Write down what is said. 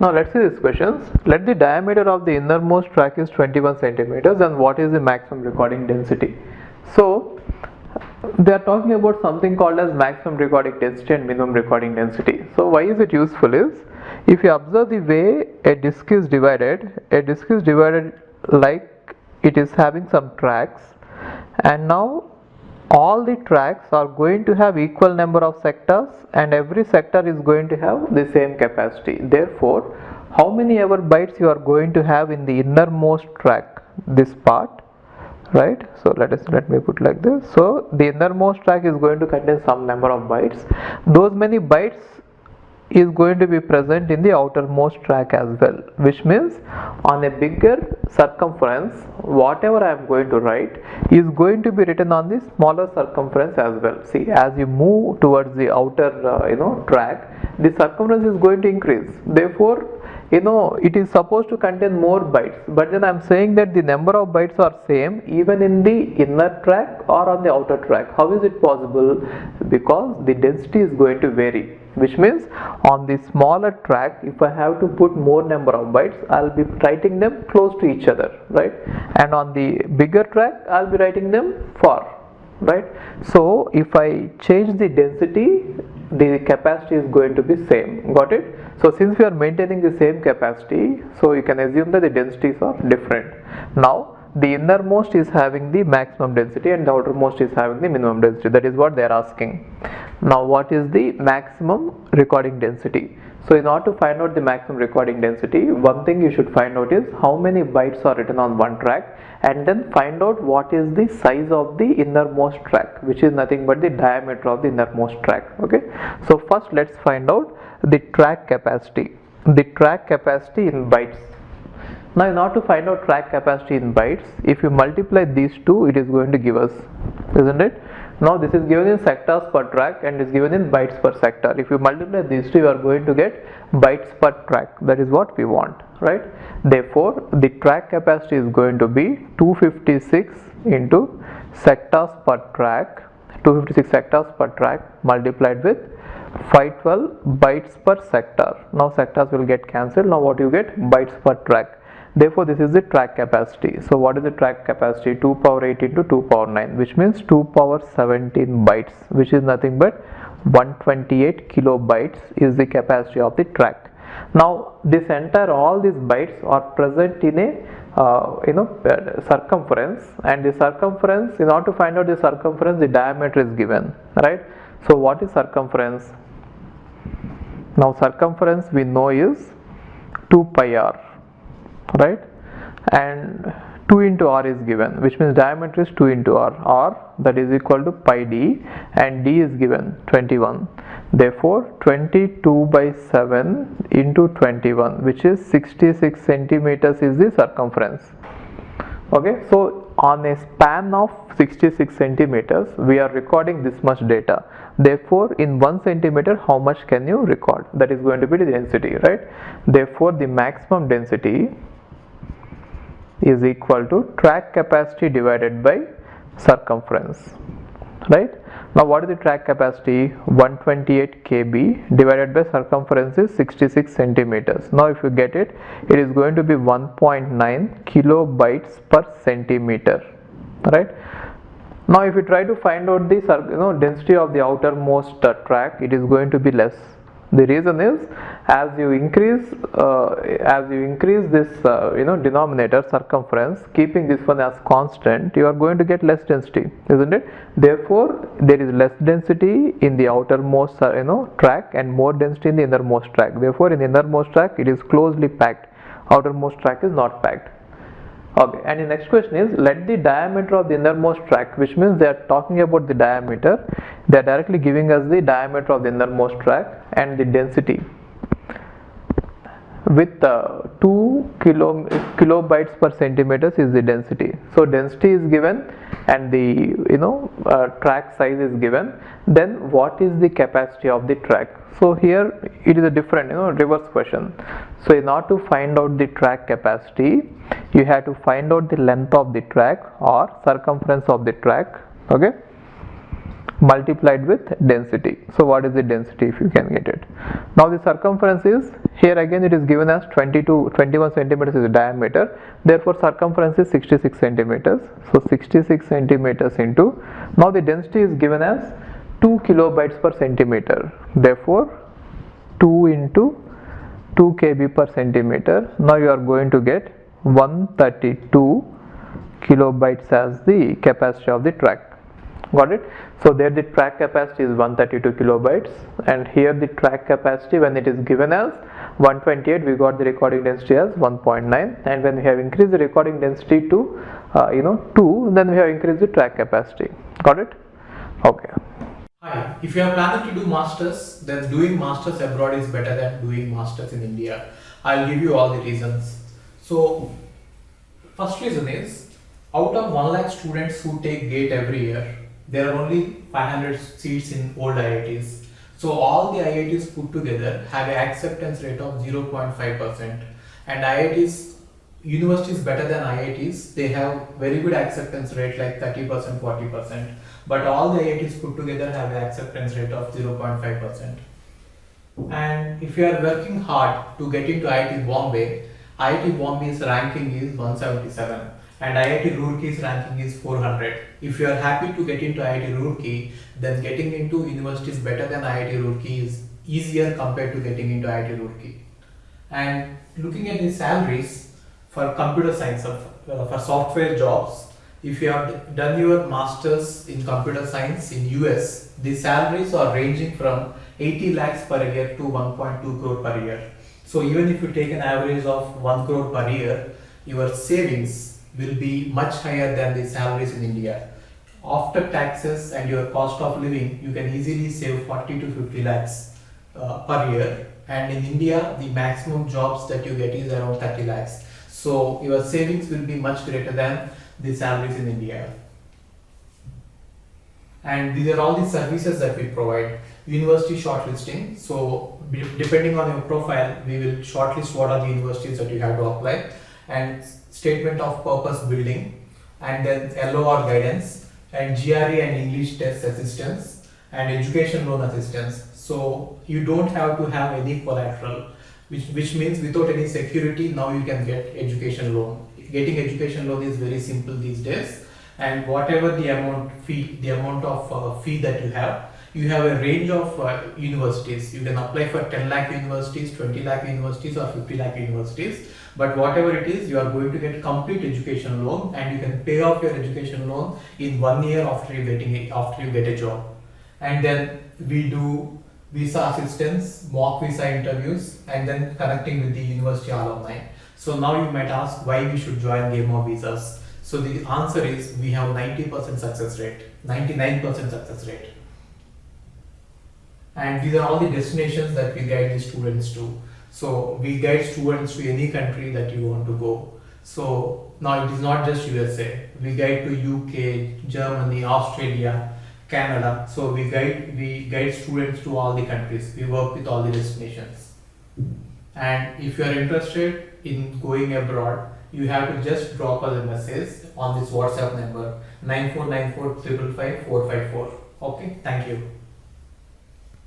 Now let's see these questions. Let the diameter of the innermost track is 21 centimeters, and what is the maximum recording density? So they are talking about something called as maximum recording density and minimum recording density. So why is it useful is, if you observe the way a disk is divided like it is having some tracks, and now all the tracks are going to have equal number of sectors, and every sector is going to have the same capacity. Therefore, how many ever bytes you are going to have in the innermost track, this part, right? So let me put like this. So the innermost track is going to contain some number of bytes. Those many bytes is going to be present in the outermost track as well, which means on a bigger circumference, whatever I am going to write is going to be written on the smaller circumference as well. See, as you move towards the outer track, the circumference is going to increase. Therefore, it is supposed to contain more bytes, but then I am saying that the number of bytes are same even in the inner track or on the outer track. How is it possible? Because the density is going to vary, which means on the smaller track, if I have to put more number of bytes, I'll be writing them close to each other, right? And on the bigger track, I'll be writing them far, right? So if I change the density, the capacity is going to be same. Got it? So since we are maintaining the same capacity, so you can assume that the densities are different. Now the innermost is having the maximum density and the outermost is having the minimum density. That is what they are asking. Now what is the maximum recording density? So in order to find out the maximum recording density, one thing you should find out is how many bytes are written on one track, and then find out what is the size of the innermost track, which is nothing but the diameter of the innermost track. Okay, so first let's find out the track capacity. The track capacity in bytes. Now in order to find out track capacity in bytes, if you multiply these two, it is going to give us, isn't it? Now this is given in sectors per track and is given in bytes per sector. If you multiply these two, you are going to get bytes per track. That is what we want, right? Therefore, the track capacity is going to be 256 into sectors per track, 256 sectors per track multiplied with 512 bytes per sector. Now sectors will get cancelled. Now what you get? Bytes per track. Therefore, this is the track capacity. So what is the track capacity? 2 power 8 into 2 power 9, which means 2 power 17 bytes, which is nothing but 128 kilobytes is the capacity of the track. Now this entire, all these bytes are present in a circumference, and the circumference, in order to find out the circumference, the diameter is given, right? So what is circumference? Now circumference we know is 2 pi r, right? And 2 into r is given, which means diameter is 2 into r, that is equal to pi d, and d is given 21. Therefore 22 by 7 into 21, which is 66 centimeters is the circumference. Okay, so on a span of 66 centimeters, we are recording this much data. Therefore, in 1 centimeter, how much can you record? That is going to be the density, right? Therefore, the maximum density is equal to track capacity divided by circumference, right? Now what is the track capacity? 128 kb divided by circumference is 66 centimeters. Now if you get it, it is going to be 1.9 kilobytes per centimeter, right? Now if you try to find out the density of the outermost track, it is going to be less. The reason is, as you increase this denominator, circumference, keeping this one as constant, you are going to get less density, isn't it? Therefore there is less density in the outermost track and more density in the innermost track. Therefore in the innermost track it is closely packed, outermost track is not packed. Okay, and the next question is, let the diameter of the innermost track, which means they are talking about the diameter, they are directly giving us the diameter of the innermost track and the density with 2 kilobytes per centimeters is the density. So density is given and the track size is given. Then what is the capacity of the track? So here it is a different reverse question. So in order to find out the track capacity, you have to find out the length of the track or circumference of the track. Okay, multiplied with density. So what is the density if you can get it? Now the circumference is, here again it is given as 21 centimeters is the diameter, therefore circumference is 66 centimeters. So 66 centimeters into, now the density is given as 2 kilobytes per centimeter, therefore 2 into 2 kb per centimeter. Now you are going to get 132 kilobytes as the capacity of the track. Got it? So there the track capacity is 132 kilobytes, and here the track capacity when it is given as 128, we got the recording density as 1.9, and when we have increased the recording density to 2, then we have increased the track capacity. Got it? Okay. Hi, if you are planning to do masters, then doing masters abroad is better than doing masters in India. I'll give you all the reasons. So first reason is, out of 1 lakh students who take GATE every year, there are only 500 seats in old IITs. So all the IITs put together have an acceptance rate of 0.5%, and IITs, universities better than IITs, they have very good acceptance rate like 30%, 40%, but all the IITs put together have an acceptance rate of 0.5%. And if you are working hard to get into IIT Bombay's ranking is 177. And IIT Roorkee's ranking is 400. If you are happy to get into IIT Roorkee, then getting into universities better than IIT Roorkee is easier compared to getting into IIT Roorkee. And looking at the salaries for computer science, for software jobs, if you have done your masters in computer science in US, the salaries are ranging from 80 lakhs per year to 1.2 crore per year. So even if you take an average of 1 crore per year, your savings will be much higher than the salaries in India. After taxes and your cost of living, you can easily save 40 to 50 lakhs per year. And in India, the maximum jobs that you get is around 30 lakhs. So your savings will be much greater than the salaries in India. And these are all the services that we provide. University shortlisting. So depending on your profile, we will shortlist what are the universities that you have to apply, and statement of purpose building, and then LOR guidance, and GRE and English test assistance, and education loan assistance. So you don't have to have any collateral, which means without any security, now you can get education loan. Getting education loan is very simple these days, and whatever the amount of fee that you have a range of universities. You can apply for 10 lakh universities, 20 lakh universities, or 50 lakh universities. But whatever it is, you are going to get complete education loan, and you can pay off your education loan in 1 year after you get a job. And then we do visa assistance, mock visa interviews, and then connecting with the university alumni. So now you might ask why we should join Game of Visas. So the answer is, we have 90% success rate, 99% success rate. And these are all the destinations that we guide the students to. So we guide students to any country that you want to go. So now it is not just USA. We guide to UK, Germany, Australia, Canada. So we guide students to all the countries. We work with all the destinations. And if you are interested in going abroad, you have to just drop us a message on this WhatsApp number 9494 555 454. Okay, thank you.